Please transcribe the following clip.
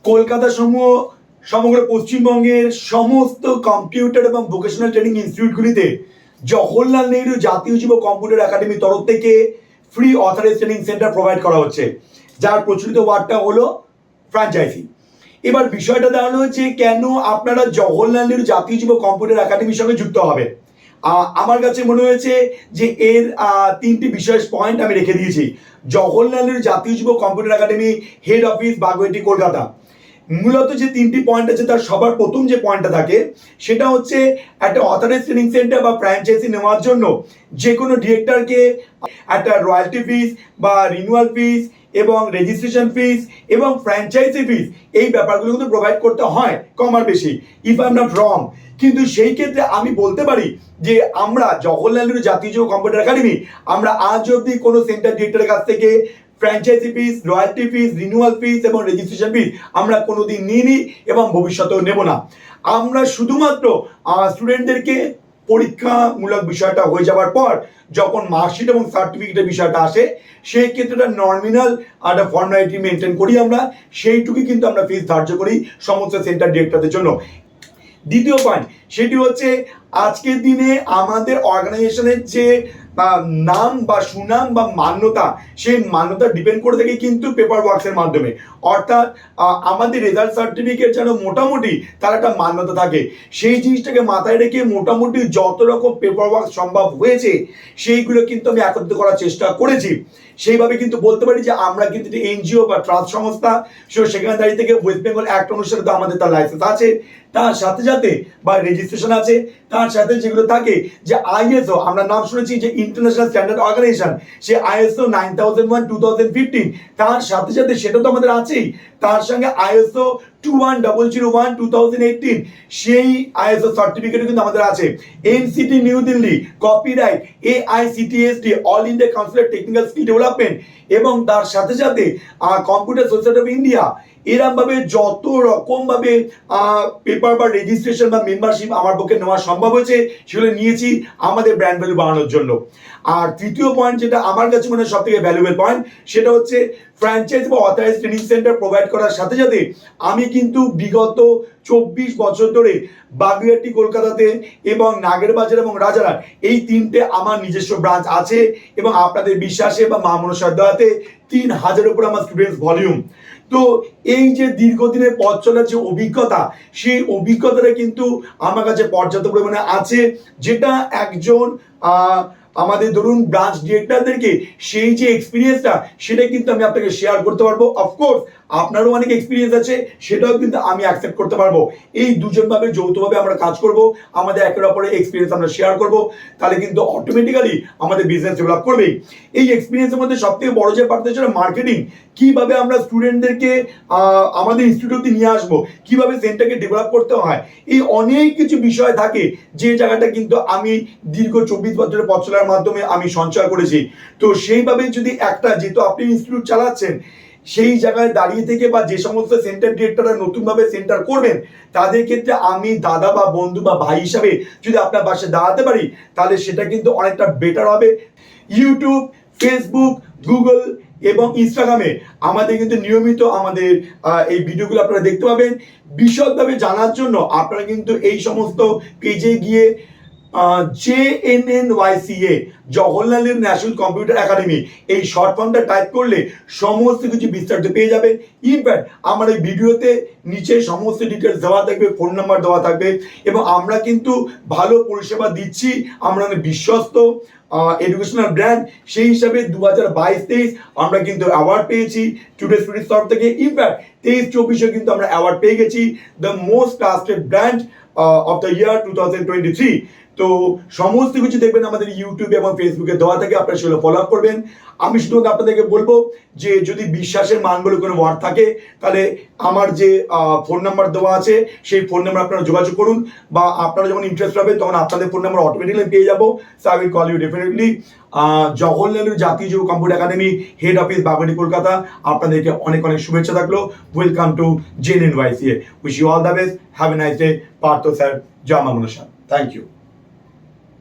কলকাতা সমূহ সমগ্র পশ্চিমবঙ্গের সমস্ত কম্পিউটার এবং ভোকেশনাল ট্রেনিং ইনস্টিটিউটগুলিতে জওহরলাল নেহরু জাতীয় যুব কম্পিউটার একাডেমি তরফ থেকে free authorise training centre provide করা হচ্ছে, যার প্রচলিত ওয়ার্ডটা হলো ফ্র্যাঞ্চাইজি। এবার বিষয়টা দাঁড়ানো হচ্ছে কেন আপনারা জওহরলাল নেহরু জাতীয় যুব কম্পিউটার একাডেমির সঙ্গে যুক্ত হবে। আমার কাছে মনে হয়েছে যে এর তিনটি বিশেষ পয়েন্ট আমি রেখে দিয়েছি। জওহরলাল নেহরু জাতীয় যুব computer academy, head office Baguiati, Kolkata. মূলত যে তিনটি পয়েন্ট আছে তার সবার প্রথম যে পয়েন্টটা থাকে সেটা হচ্ছে একটা অথরাইজ ট্রেনিং সেন্টার বা ফ্র্যাঞ্চাইজি নেওয়ার জন্য যে কোনো ডিরেক্টরকে একটা রয়্যালটি ফিস বা রিনিউয়াল ফিস এবং রেজিস্ট্রেশন ফিস এবং ফ্র্যাঞ্চাইজি ফিস এই ব্যাপারগুলো কিন্তু প্রোভাইড করতে হয় কম আর বেশি, if I am not wrong. কিন্তু সেই ক্ষেত্রে আমি বলতে পারি যে আমরা জওহরলাল নেহরু জাতীয় যুব কম্পিউটার একাডেমি আমরা আজ অবধি কোনো সেন্টার ডিরেক্টরের কাছ থেকে ফ্র্যাঞ্চাইজি ফিস, রয়্যালটি ফিস, রিনিউয়াল ফিস এবং রেজিস্ট্রেশন ফিস আমরা কোনোদিন নিইনি এবং ভবিষ্যতেও নেব না। আমরা শুধুমাত্র স্টুডেন্টদেরকে পরীক্ষামূলক বিষয়টা হয়ে যাওয়ার পর যখন মার্কশিট এবং সার্টিফিকেটের বিষয়টা আসে সেই ক্ষেত্রে নর্মিনাল একটা ফর্মালিটি মেনটেন করি, আমরা সেইটুকুই কিন্তু আমরা ফিস ধার্য করি সমস্ত সেন্টার ডিরেক্টরদের জন্য। দ্বিতীয় পয়েন্ট সেটি হচ্ছে আজকের দিনে আমাদের অর্গানাইজেশনের যে নাম বা সুনাম বা মান্যতা, সেই মান্যতা ডিপেন্ড করে থাকে কিন্তু পেপার ওয়ার্কসের মাধ্যমে। অর্থাৎ আমাদের রেজাল্ট সার্টিফিকেট যেন মোটামুটি তার একটা মান্যতা থাকে, সেই জিনিসটাকে মাথায় রেখে মোটামুটি যত রকম পেপার ওয়ার্ক সম্ভব হয়েছে সেইগুলো কিন্তু আমি একত্রিত করার চেষ্টা করেছি। সেইভাবে কিন্তু বলতে পারি যে আমরা কিন্তু এনজিও বা ট্রাস্ট সংস্থা, সেখানে দাঁড়িয়ে থেকে ওয়েস্ট বেঙ্গল অ্যাক্ট অনুসারে তো আমাদের তার লাইসেন্স আছে, তার সাথে সাথে বা রেজিস্ট্রেশন আছে, তার সাথে যেগুলো থাকে যে আইএসও, আমরা নাম শুনেছি যে ইন্টারন্যাশনাল স্ট্যান্ডার্ড অর্গানাইজেশন, সে আইএসও 9001:2015, তার সাথে সাথে সেটা তো আমাদের আছেই, তার সঙ্গে আইএসও 21001:2018 সেই আইএসও সার্টিফিকেটও কিন্তু আমাদের আছে। NCT new Delhi, copyright, AICTSD all India council of technical skill development এবং তার সাথে সাথে কম্পিউটার সোসাইটি অফ ইন্ডিয়া, এরমভাবে যত রকমভাবে পেপার বা রেজিস্ট্রেশন বা মেম্বারশিপ আমার পক্ষে নেওয়া সম্ভব হয়েছে সেগুলো নিয়েছি আমাদের ব্র্যান্ড ভ্যালু বাড়ানোর জন্য। আর তৃতীয় পয়েন্ট যেটা আমার কাছে মনে হয় সব থেকে ভ্যালুয়েবল পয়েন্ট সেটা হচ্ছে ফ্র্যাঞ্চাইজ বা অথরাইজ ট্রেনিং সেন্টার প্রোভাইড করার সাথে সাথে আমি কিন্তু বিগত 24 বছর ধরে বাগুইআটি কলকাতাতে এবং নাগেরবাজার এবং রাজারহাট এই তিনটে আমার নিজস্ব ব্রাঞ্চ আছে এবং আপনাদের বিশ্বাসে বা মা মনসার দয়াতে 3000 উপর আমার স্টুডেন্টস ভলিউম। তো এই যে দীর্ঘদিনের পথ চলার যে অভিজ্ঞতা, সেই অভিজ্ঞতাটা কিন্তু আমার কাছে পর্যাপ্ত পরিমাণে আছে, যেটা একজন আমাদের ধরুন ব্রাঞ্চ ডিরেক্টরদেরকে সেই যে এক্সপিরিয়েন্সটা সেটা কিন্তু আমি আপনাকে শেয়ার করতে পারবো। অফকোর্স আপনারও অনেক এক্সপিরিয়েন্স আছে, সেটাও কিন্তু আমি অ্যাকসেপ্ট করতে পারবো। এই দুজনভাবে যৌথভাবে আমরা কাজ করব, আমাদের একের অপরের এক্সপিরিয়েন্স আমরা শেয়ার করব, তাহলে কিন্তু অটোমেটিক্যালি আমাদের বিজনেস ডেভেলপ করবে। এই এক্সপিরিয়েন্সের মধ্যে সব থেকে বড় যে পার্ট হচ্ছে মার্কেটিং, কিভাবে আমরা স্টুডেন্টদেরকে আমাদের ইনস্টিটিউটে নিয়ে আসবো, কিভাবে সেন্টারকে ডেভেলপ করতে হয়, এই অনেক কিছু বিষয় থাকে যে জায়গাটা কিন্তু আমি দীর্ঘ 24 বছরের পথ চলার মাধ্যমে আমি সঞ্চয় করেছি। তো সেইভাবে যদি একটা, যেহেতু আপনি ইনস্টিটিউট চালাচ্ছেন, সেই জায়গায় দাঁড়িয়ে থেকে বা যে সমস্ত সেন্টার ডিরেক্টররা নতুনভাবে সেন্টার করবেন তাদের ক্ষেত্রে আমি দাদা বা বন্ধু বা ভাই হিসাবে যদি আপনার পাশে দাঁড়াতে পারি তাহলে সেটা কিন্তু অনেকটা বেটার হবে। ইউটিউব, ফেসবুক, গুগল এবং ইনস্টাগ্রামে আমাদের কিন্তু নিয়মিত আমাদের এই ভিডিওগুলো আপনারা দেখতে পাবেন। বিশদভাবে জানার জন্য আপনারা কিন্তু এই সমস্ত পেজে গিয়ে JNNYCA Jawaharlal Nehru national computer academy এই শর্ট ফর্মটা টাইপ করলে সমস্ত কিছু বিস্তারিত পেয়ে যাবে। ইনফ্যাক্ট আমার এই ভিডিওতে নিচে সমস্ত ডিটেলস দেওয়া থাকবে, ফোন নাম্বার দেওয়া থাকবে এবং আমরা কিন্তু ভালো পরিষেবা দিচ্ছি, আমরা বিশ্বস্ত এডুকেশনাল ব্র্যান্ড। সেই হিসাবে 2022-23 আমরা কিন্তু অ্যাওয়ার্ড পেয়েছি টুডে স্টুডেন্টস তরফ থেকে। ইনফ্যাক্ট 23-24 কিন্তু আমরা অ্যাওয়ার্ড পেয়ে গেছি the most trusted brand of the year 2023। তো সমস্ত কিছু দেখবেন আমাদের ইউটিউবে এবং ফেসবুকে দেওয়া থাকে, আপনারা সেগুলো ফলো আপ করবেন। আমি শুধু আপনাদেরকে বলবো যে যদি বিশ্বাসের মান বলে কোনো ওয়ার্ড থাকে তাহলে আমার যে ফোন নাম্বার দেওয়া আছে সেই ফোন নাম্বার আপনারা যোগাযোগ করুন, বা আপনারা যখন ইন্টারেস্ট হবে তখন আপনাদের ফোন নাম্বার অটোমেটিক্যালি পেয়ে যাবো। So I will call you definitely. Jawaharlal Nehru জাতীয় যুব computer academy, head office Baguiati, Kolkata. আপনাদেরকে অনেক অনেক শুভেচ্ছা থাকলো। Welcome to JNNYCA। Wish you all the best. Have a nice day. Partha sir, জয় মা মনসা। Thank you.